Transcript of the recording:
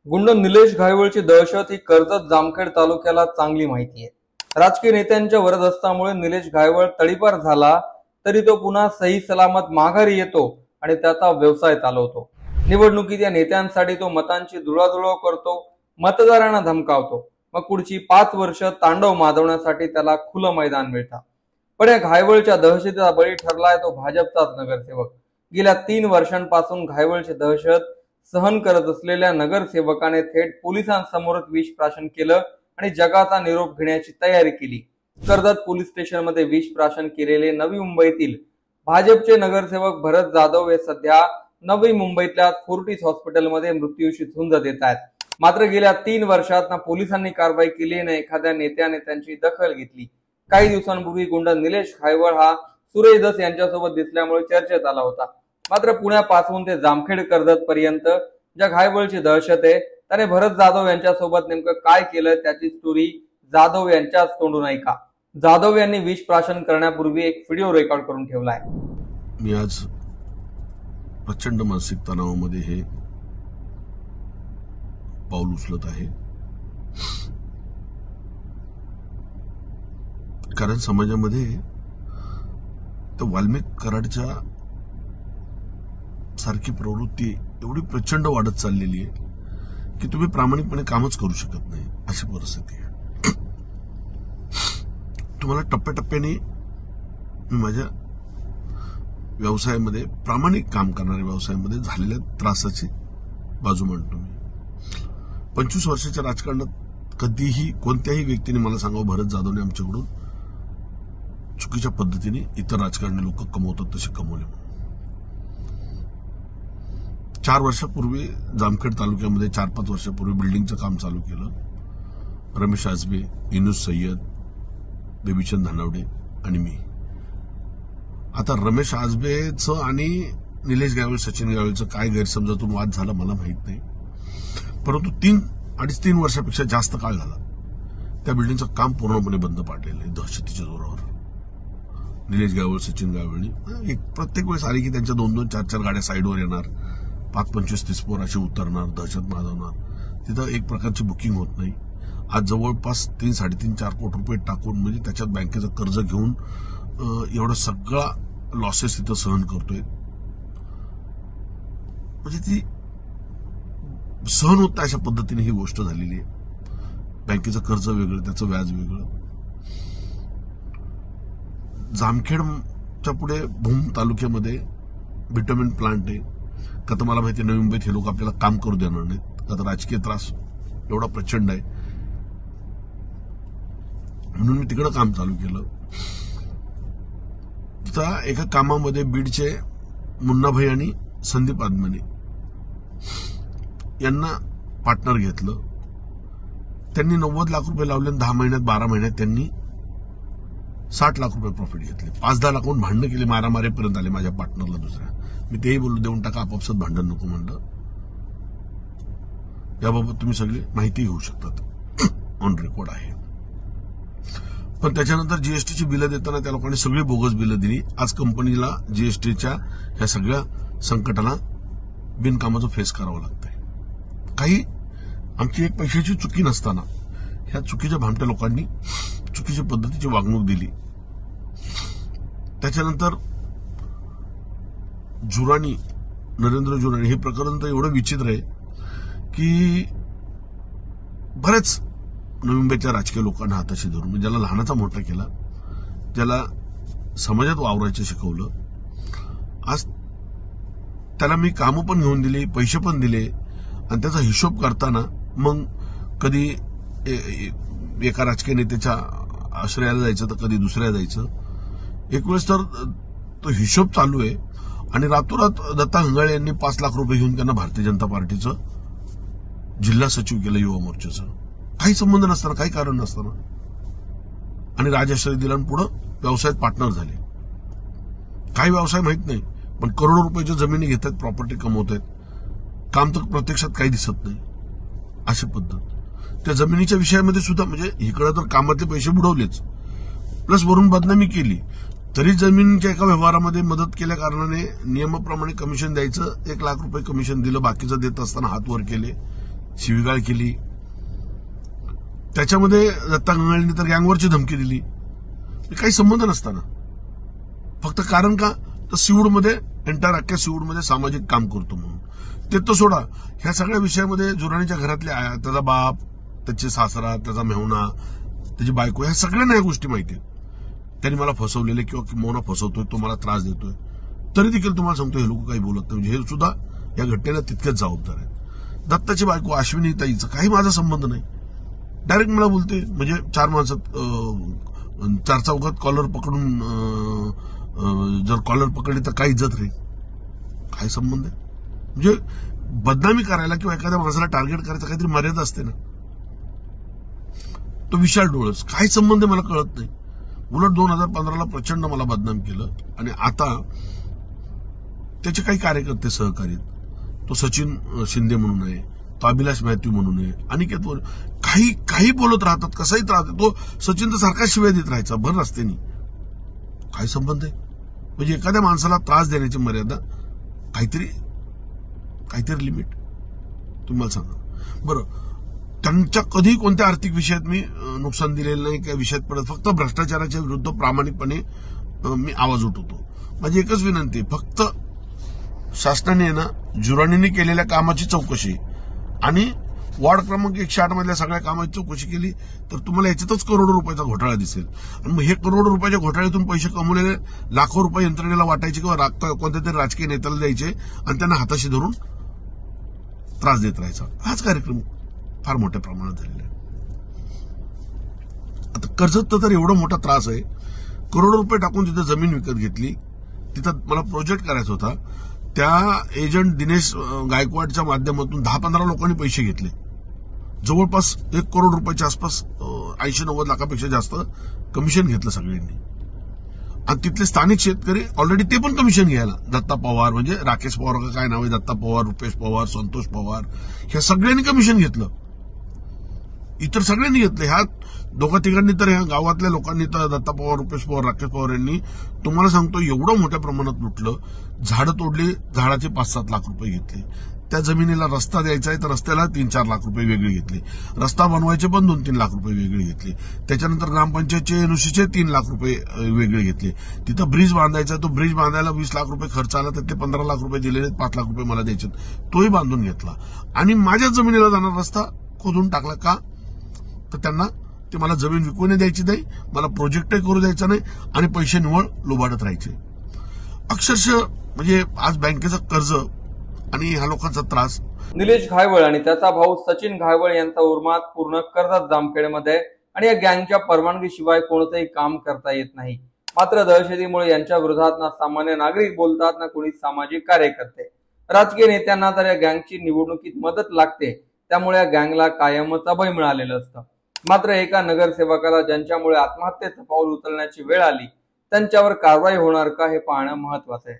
गुंड निलेश घायवळची दहशत ही कर्जत जामखेड तालुक्याला चांगली माहिती आहे। राजकीय नेत्यांच्या वरदहस्तामुळे निलेश घायवळ तडीपार झाला तरी तो पुन्हा सही सलामत माघारी येतो आणि त्याचा व्यवसाय चालवतो। निवडणुकीत या नेत्यांसाठी तो मतांची धुळाधुळ करतो, मतदारांना धमकावतो, मग पुढची 5 वर्ष तांडव माजवण्यासाठी त्याला खुलं मैदान मिळतं। पण या घायवळच्या दहशतीचा बळी ठरलाय तो भाजपचाच नगरसेवक। गेल्या 3 वर्षांपासून घायवळची दहशत सहन करत असलेल्या नगरसेवकाने थेट पोलिसांसमोर विष प्राशन केलं आणि जगाचा निरोप घेण्याची तयारी केली। कर्जत पोलीस स्टेशन मध्ये विष प्राशन केलेले नवी मुंबईतील भाजपचे नगरसेवक भरत जाधव हे सध्या नवी मुंबईतल्या फोर्टिस हॉस्पिटलमध्ये मृत्यूशी झुंज देत आहेत। मात्र गेल्या 3 वर्षात ना पोलिसांनी कारवाई केली ना एखाद्या नेत्याने त्यांची दखल घेतली। काही दिवसांपूर्वी गुंड निलेश घायवळ हा सुरेश दस यांच्यासोबत दिसल्यामुळे चर्चेत आला होता। मात्र पुण्यापासून ते जामखेड कर्जत पर्यंत ज्या घायवळची दहशत आहे त्याने भरत जाधव यांच्यासोबत नेमकं काय केलं त्याची स्टोरी जाधव यांच्याच तोंडून ऐका। जाधव यांनी विष प्राशन करण्यापूर्वी एक व्हिडिओ रेकॉर्ड करून ठेवलाय। मी आज प्रचंड मानसिक तणावामध्ये हे पाऊल उचलत आहे, कारण समाजामध्ये तर वाल्मिक कराडच्या सारखी प्रवृत्ती एवढी प्रचंड वाढत चाललेली आहे की तुम्ही प्रामाणिकपणे कामच करू शकत नाही अशी परिस्थिती आहे। तुम्हाला टप्प्याटप्प्याने मी माझ्या व्यवसायामध्ये प्रामाणिक काम करणाऱ्या व्यवसायामध्ये झालेल्या त्रासाची बाजू मांडतो। मी 25 वर्षाच्या राजकारणात कधीही कोणत्याही व्यक्तीने मला सांगावं भरत जाधवने आमच्याकडून चुकीच्या पद्धतीने इतर राजकारणी लोक कमवतात तसे कमवले म्हणून। 4 वर्षापूर्वी जामखेड तालुक्यामध्ये 4-5 वर्षापूर्वी बिल्डिंगचं काम चालू केलं। रमेश आजबे, इनुस सय्यद, बेबीचंद धानावडे आणि मी। आता रमेश आजबेचं आणि निलेश घायवळ सचिन घायवळचं काय गैरसमजातून वाद झाला मला माहित नाही, परंतु 3-3.5 वर्षापेक्षा जास्त काळ झाला त्या बिल्डिंगचं काम पूर्णपणे बंद पाडलेलं आहे दहशतीच्या जोरावर। निलेश घायवळ सचिन घायवळनी एक प्रत्येक वेळेस आली की त्यांच्या 2-2, 4-4 गाड्या साईडवर येणार, 5-25-30 पोर असे उतरणार, दहशत माजवणार। तिथं एक प्रकारची बुकिंग होत नाही। आज जवळपास 3-3.5-4 कोटी रुपये टाकून म्हणजे त्याच्यात बँकेचं कर्ज घेऊन एवढं सगळा लॉसेस तिथं सहन करतोय। म्हणजे ती सहन होत अशा पद्धतीने ही गोष्ट झालेली आहे। बँकेचं कर्ज वेगळं, त्याचं व्याज वेगळं। जामखेडच्या पुढे भूम तालुक्यामध्ये व्हिटॅमिन प्लांट आहे का तर मला माहिती नवी मुंबईत हे लोक आपल्याला काम करू देणार नाहीत का तर राजकीय त्रास एवढा प्रचंड आहे म्हणून मी तिकडे काम चालू केलं। त्या एका कामामध्ये बीडचे मुन्नाभाई आणि संदीप आदमने यांना पार्टनर घेतलं। त्यांनी 90 लाख रुपये लावले, 10 महिन्यात 12 महिन्यात त्यांनी 60 लाख रुपये प्रॉफिट घेतले। 5-10 लाखांहून भांडणं केली, मारामारीपर्यंत आले माझ्या पार्टनरला दुसऱ्या। मी तेही बोललो देऊन टाका, आपापसात भांडण नको म्हणलं। याबाबत तुम्ही सगळी माहिती घेऊ शकतात, ऑन रेकॉर्ड आहे। पण त्याच्यानंतर जीएसटीची बिलं देताना त्या लोकांनी सगळी बोगस बिलं दिली। आज कंपनीला जीएसटीच्या ह्या सगळ्या संकटाला बिनकामाचं फेस करावं लागतंय। काही आमची एक पैशाची चुकी नसताना ह्या चुकीच्या भामट्या लोकांनी चुकीच्या पद्धतीची वागणूक दिली। त्याच्यानंतर जुराणी, नरेंद्र जुराणी हे प्रकरण तर एवढं विचित्र आहे की बरेच नवी मुंबईतल्या राजकीय लोकांना हाताशी धरून ज्याला लहानाचा मोठा केला, ज्याला समाजात वावरायचं शिकवलं, आज त्याला मी कामं पण घेऊन दिली, पैसे पण दिले आणि त्याचा हिशोब करताना मग कधी एका राजकीय नेत्याच्या आश्रयाला जायचं तर कधी दुसऱ्या जायचं। एक वेळेस तर तो हिशोब चालू आहे आणि रातोरात दत्ता हंगाळे यांनी 5 लाख रुपये घेऊन त्यांना भारतीय जनता पार्टीचं जिल्हा सचिव केलं, युवा मोर्चाचं। काही संबंध नसताना, काही कारण नसताना, आणि राजाश्रय दिला आणि पुढे व्यवसायात पार्टनर झाले। काही व्यवसाय माहित नाही पण करोडो रुपयाच्या जमिनी घेतात, प्रॉपर्टी कमवत आहेत, काम तर प्रत्यक्षात काही दिसत नाही अशी पद्धत। त्या जमिनीच्या विषयामध्ये सुद्धा म्हणजे इकडे तर कामातले पैसे बुडवलेच, प्लस वरून बदनामी केली, तरी जमिनीच्या एका व्यवहारामध्ये मदत केल्या कारणाने नियमाप्रमाणे कमिशन द्यायचं, 1 लाख रुपये कमिशन दिलं, बाकीचं देत असताना हात वर केले, शिवीगाळ केली. त्याच्यामध्ये दत्ता गंगाळीने तर गँगवरची धमकी दिली. काही संबंध नसताना फक्त कारण का तर सिवूडमध्ये एंटायर अख्ख्या सिवूडमध्ये सामाजिक काम करतो म्हणून. ते तर सोडा, ह्या सगळ्या विषयामध्ये जुराणीच्या घरातले त्याचा बाप, त्याचे सासरा, त्याचा मेहुणा, त्याची बायको, ह्या सगळ्यांना या गोष्टी माहिती आहेत. त्यांनी मला फसवलेले किंवा मोना फसवतोय, तो मला त्रास देतोय, तरी देखील तुम्हाला सांगतो हे लोक काही बोलत नाही. म्हणजे हे सुद्धा या घटनेला तितकेच जबाबदार आहेत. दत्ताची बायको अश्विनी ताईचा काही माझा संबंध नाही. डायरेक्ट मला बोलते, म्हणजे चार माणसात चार चौघात कॉलर पकडून जर कॉलर पकडली तर काय इज्जत राहील. काय संबंध आहे? म्हणजे बदनामी करायला किंवा एखाद्या माणसाला टार्गेट करायचं काहीतरी मर्यादा असते ना. तो विशाल डोळस, काय संबंध आहे मला कळत नाही. उलट 2015ला प्रचंड मला बदनाम केलं आणि आता त्याचे काही कार्यकर्ते सहकारी आहेत. तो सचिन शिंदे म्हणून आहे, तो अभिलाष मॅथ्यू म्हणून आहे, अनिकेत काही बोलत राहतात, कसाही त्रास देतो. सचिन तर सारखा शिवाय देत राहायचा भर रस्त्यानी. काय संबंध आहे? म्हणजे एखाद्या माणसाला त्रास देण्याची मर्यादा, काहीतरी लिमिट तुम्ही मला सांगा बरं. त्यांच्या कधी कोणत्या आर्थिक विषयात मी नुकसान दिलेलं नाही, त्या विषयात पडत. फक्त भ्रष्टाचाराच्या विरुद्ध प्रामाणिकपणे मी आवाज उठवतो. माझी एकच विनंती, फक्त शासनाने ना जुराणीने केलेल्या कामाची चौकशी आणि वॉर्ड क्रमांक 108 मधल्या सगळ्या कामाची चौकशी केली तर तुम्हाला याच्यातच करोडो रुपयाचा घोटाळा दिसेल. आणि मग हे करोडो रुपयाच्या घोटाळ्यातून पैसे कमवलेले लाखो रुपये यंत्रणेला वाटायचे किंवा कोणत्या तरी राजकीय नेत्याला द्यायचे आणि त्यांना हाताशी धरून त्रास देत राहायचा. हाच कार्यक्रम फार मोठ्या प्रमाणात झालेला आहे. आता कर्जत तर एवढा मोठा त्रास आहे. करोडो रुपये टाकून तिथे जमीन विकत घेतली. तिथं मला प्रोजेक्ट करायचा होता. त्या एजंट दिनेश गायकवाडच्या माध्यमातून 10-15 लोकांनी पैसे घेतले. जवळपास 1 करोड रुपयाच्या आसपास 80-90 लाखापेक्षा जास्त कमिशन घेतलं सगळ्यांनी. आणि तिथले स्थानिक शेतकरी ऑलरेडी ते पण कमिशन घ्यायला. दत्ता पवार, म्हणजे राकेश पवार का काय नाव आहे, दत्ता पवार, रुपेश पवार, संतोष पवार, ह्या सगळ्यांनी कमिशन घेतलं. इतर सगळ्यांनी घेतलं. ह्या दोघा तिघांनी तर ह्या गावातल्या लोकांनी तर दत्ता पवार, रुपेश पवार, राकेश पवार यांनी तुम्हाला सांगतो एवढं मोठ्या प्रमाणात लुटलं. झाडं तोडली, झाडाचे 5-7 लाख रुपये घेतले. त्या जमिनीला रस्ता द्यायचा आहे तर रस्त्याला 3-4 लाख रुपये वेगळे घेतले. रस्ता बनवायचे पण 2-3 लाख रुपये वेगळे घेतले. त्याच्यानंतर ग्रामपंचायतचे एनओसीचे 3 लाख रुपये वेगळे घेतले. तिथं ब्रिज बांधायचा, तो ब्रिज बांधायला 20 लाख रुपये खर्च आला, त्यातले 15 लाख रुपये दिलेले, 5 लाख रुपये मला द्यायचे, तोही बांधून घेतला. आणि माझ्या जमिनीला जाणारा रस्ता खोदून टाकला. का तर त्यांना ते मला जमीन विकून द्यायची नाही, मला प्रोजेक्टही करू द्यायचा नाही आणि पैसे निवळ लुबाडत राहायचे. अक्षरशः म्हणजे आज बँकेचं कर्ज आणि ह्या लोकांचा त्रास. निलेश घायवळ आणि त्याचा भाऊ सचिन घायवळ यांचा उर्मात पूर्ण कर्जत जामखेडमध्ये आणि या गँगच्या परवानगीशिवाय कोणतेही काम करता येत नाही. मात्र दहशतीमुळे यांच्या विरोधात ना सामान्य नागरिक बोलतात ना कोणी सामाजिक कार्यकर्ते. राजकीय नेत्यांना तर या गँगची निवडणुकीत मदत लागते, त्यामुळे या गँगला कायमच अभय मिळालेलं असतं. मात्र एका नगरसेवकाला ज्यांच्यामुळे आत्महत्येचं पाऊल उचलण्याची वेळ आली, त्यांच्यावर कारवाई होणार का हे पाहणं महत्वाचं आहे.